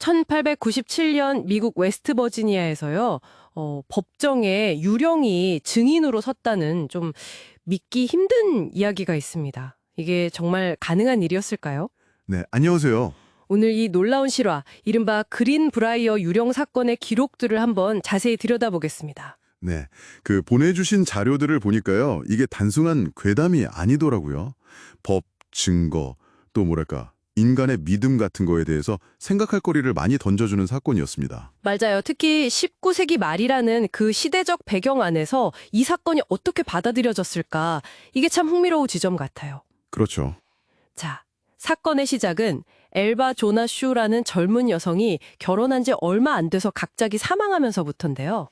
1897년 미국 웨스트버지니아에서요, 법정에 유령이 증인으로 섰다는 좀 믿기 힘든 이야기가 있습니다. 이게 정말 가능한 일이었을까요? 네, 안녕하세요. 오늘 이 놀라운 실화, 이른바 그린 브라이어 유령 사건의 기록들을 한번 자세히 들여다보겠습니다. 네, 보내주신 자료들을 보니까요. 이게 단순한 괴담이 아니더라고요. 법, 증거, 또 뭐랄까 인간의 믿음 같은 거에 대해서 생각할 거리를 많이 던져주는 사건이었습니다. 맞아요. 특히 19세기 말이라는 그 시대적 배경 안에서 이 사건이 어떻게 받아들여졌을까, 이게 참 흥미로운 지점 같아요. 그렇죠. 자, 사건의 시작은 엘바 조나 슈라는 젊은 여성이 결혼한 지 얼마 안 돼서 갑자기 사망하면서부터인데요.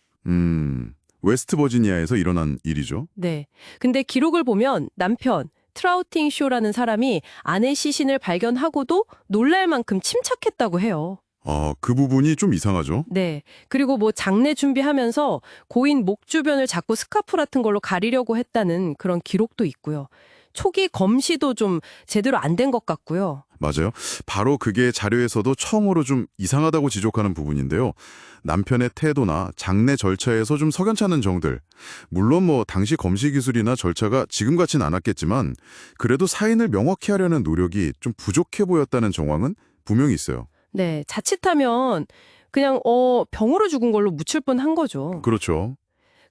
웨스트버지니아에서 일어난 일이죠. 네. 근데 기록을 보면 남편, 트라우팅 쇼라는 사람이 아내 시신을 발견하고도 놀랄 만큼 침착했다고 해요. 그 부분이 좀 이상하죠. 네. 그리고 뭐 장례 준비하면서 고인 목 주변을 자꾸 스카프 같은 걸로 가리려고 했다는 그런 기록도 있고요. 초기 검시도 좀 제대로 안 된 것 같고요. 맞아요. 바로 그게 자료에서도 처음으로 좀 이상하다고 지적하는 부분인데요. 남편의 태도나 장례 절차에서 좀 석연찮은 점들. 물론 당시 검시 기술이나 절차가 지금 같진 않았겠지만 그래도 사인을 명확히 하려는 노력이 좀 부족해 보였다는 정황은 분명히 있어요. 네. 자칫하면 그냥 병으로 죽은 걸로 묻힐 뻔한 거죠. 그렇죠.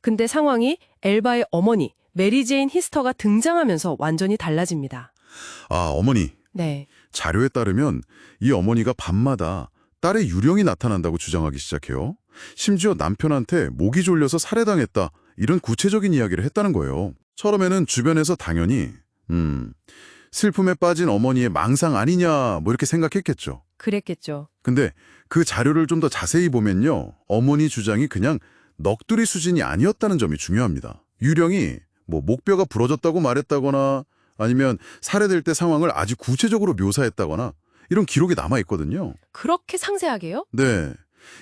근데 상황이 엘바의 어머니, 메리 제인 히스터가 등장하면서 완전히 달라집니다. 어머니. 네. 자료에 따르면 이 어머니가 밤마다 딸의 유령이 나타난다고 주장하기 시작해요. 심지어 남편한테 목이 졸려서 살해당했다, 이런 구체적인 이야기를 했다는 거예요. 처음에는 주변에서 당연히 슬픔에 빠진 어머니의 망상 아니냐 이렇게 생각했겠죠. 그랬겠죠. 근데 그 자료를 좀 더 자세히 보면요. 어머니 주장이 그냥 넋두리 수준이 아니었다는 점이 중요합니다. 유령이 목뼈가 부러졌다고 말했다거나 아니면 살해될 때 상황을 아주 구체적으로 묘사했다거나 이런 기록이 남아있거든요. 그렇게 상세하게요? 네.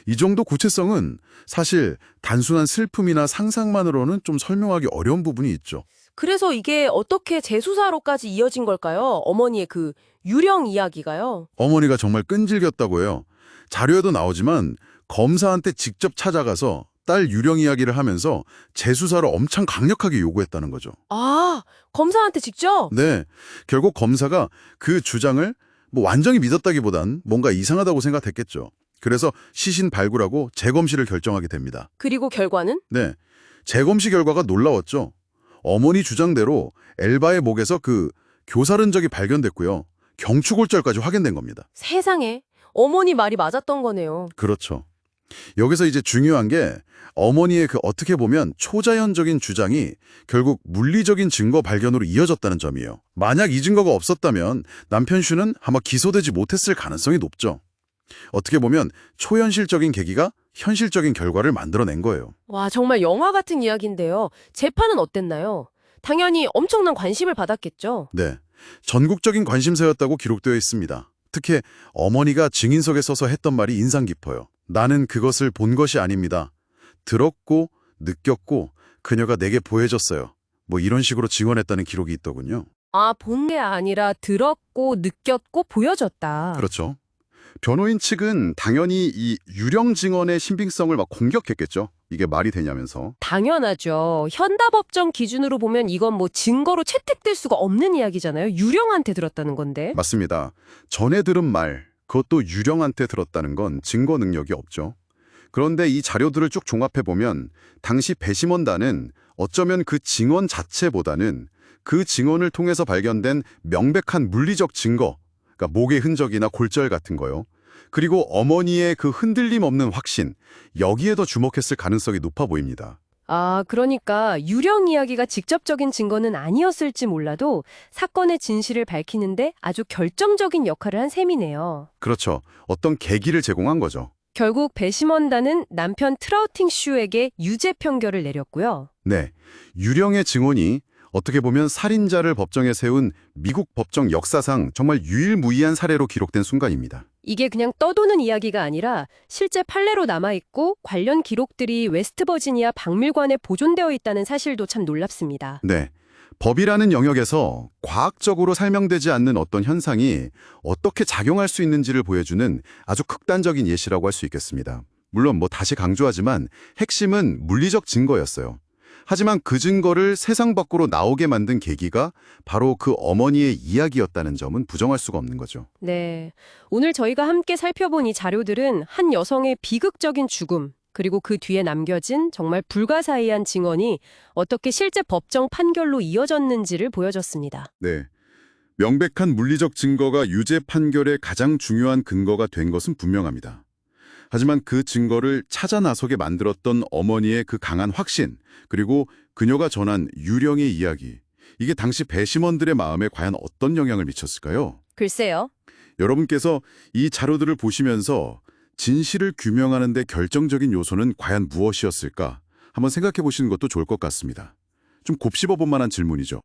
이 정도 구체성은 사실 단순한 슬픔이나 상상만으로는 좀 설명하기 어려운 부분이 있죠. 그래서 이게 어떻게 재수사로까지 이어진 걸까요? 어머니의 그 유령 이야기가요. 어머니가 정말 끈질겼다고 해요. 자료에도 나오지만 검사한테 직접 찾아가서 딸 유령 이야기를 하면서 재수사를 엄청 강력하게 요구했다는 거죠. 아, 검사한테 직접? 네. 결국 검사가 그 주장을 완전히 믿었다기보단 뭔가 이상하다고 생각했겠죠. 그래서 시신 발굴하고 재검시를 결정하게 됩니다. 그리고 결과는? 네. 재검시 결과가 놀라웠죠. 어머니 주장대로 엘바의 목에서 교살 흔적이 발견됐고요. 경추골절까지 확인된 겁니다. 세상에, 어머니 말이 맞았던 거네요. 그렇죠. 여기서 이제 중요한 게 어머니의 어떻게 보면 초자연적인 주장이 결국 물리적인 증거 발견으로 이어졌다는 점이에요. 만약 이 증거가 없었다면 남편 슈는 아마 기소되지 못했을 가능성이 높죠. 어떻게 보면 초현실적인 계기가 현실적인 결과를 만들어낸 거예요. 와, 정말 영화 같은 이야기인데요. 재판은 어땠나요? 당연히 엄청난 관심을 받았겠죠. 네. 전국적인 관심사였다고 기록되어 있습니다. 특히 어머니가 증인석에 서서 했던 말이 인상 깊어요. 나는 그것을 본 것이 아닙니다. 들었고 느꼈고 그녀가 내게 보여줬어요. 이런 식으로 증언했다는 기록이 있더군요. 아, 본 게 아니라 들었고 느꼈고 보여줬다. 그렇죠. 변호인 측은 당연히 이 유령 증언의 신빙성을 공격했겠죠. 이게 말이 되냐면서. 당연하죠. 현다법정 기준으로 보면 이건 증거로 채택될 수가 없는 이야기잖아요. 유령한테 들었다는 건데. 맞습니다. 전에 들은 말, 그것도 유령한테 들었다는 건 증거 능력이 없죠. 그런데 이 자료들을 쭉 종합해보면 당시 배심원단은 어쩌면 그 증언 자체보다는 그 증언을 통해서 발견된 명백한 물리적 증거, 그러니까 목의 흔적이나 골절 같은 거요. 그리고 어머니의 그 흔들림 없는 확신, 여기에 더 주목했을 가능성이 높아 보입니다. 아, 그러니까 유령 이야기가 직접적인 증거는 아니었을지 몰라도 사건의 진실을 밝히는데 아주 결정적인 역할을 한 셈이네요. 그렇죠. 어떤 계기를 제공한 거죠. 결국 배심원단은 남편 트라우팅 슈에게 유죄 판결을 내렸고요. 네. 유령의 증언이 어떻게 보면 살인자를 법정에 세운 미국 법정 역사상 정말 유일무이한 사례로 기록된 순간입니다. 이게 그냥 떠도는 이야기가 아니라 실제 판례로 남아있고 관련 기록들이 웨스트버지니아 박물관에 보존되어 있다는 사실도 참 놀랍습니다. 네. 법이라는 영역에서 과학적으로 설명되지 않는 어떤 현상이 어떻게 작용할 수 있는지를 보여주는 아주 극단적인 예시라고 할 수 있겠습니다. 물론 다시 강조하지만 핵심은 물리적 증거였어요. 하지만 그 증거를 세상 밖으로 나오게 만든 계기가 바로 그 어머니의 이야기였다는 점은 부정할 수가 없는 거죠. 네. 오늘 저희가 함께 살펴본 이 자료들은 한 여성의 비극적인 죽음, 그리고 그 뒤에 남겨진 정말 불가사의한 증언이 어떻게 실제 법정 판결로 이어졌는지를 보여줬습니다. 네. 명백한 물리적 증거가 유죄 판결의 가장 중요한 근거가 된 것은 분명합니다. 하지만 그 증거를 찾아 나서게 만들었던 어머니의 그 강한 확신, 그리고 그녀가 전한 유령의 이야기, 이게 당시 배심원들의 마음에 과연 어떤 영향을 미쳤을까요? 글쎄요. 여러분께서 이 자료들을 보시면서 진실을 규명하는 데 결정적인 요소는 과연 무엇이었을까? 한번 생각해 보시는 것도 좋을 것 같습니다. 좀 곱씹어 볼 만한 질문이죠.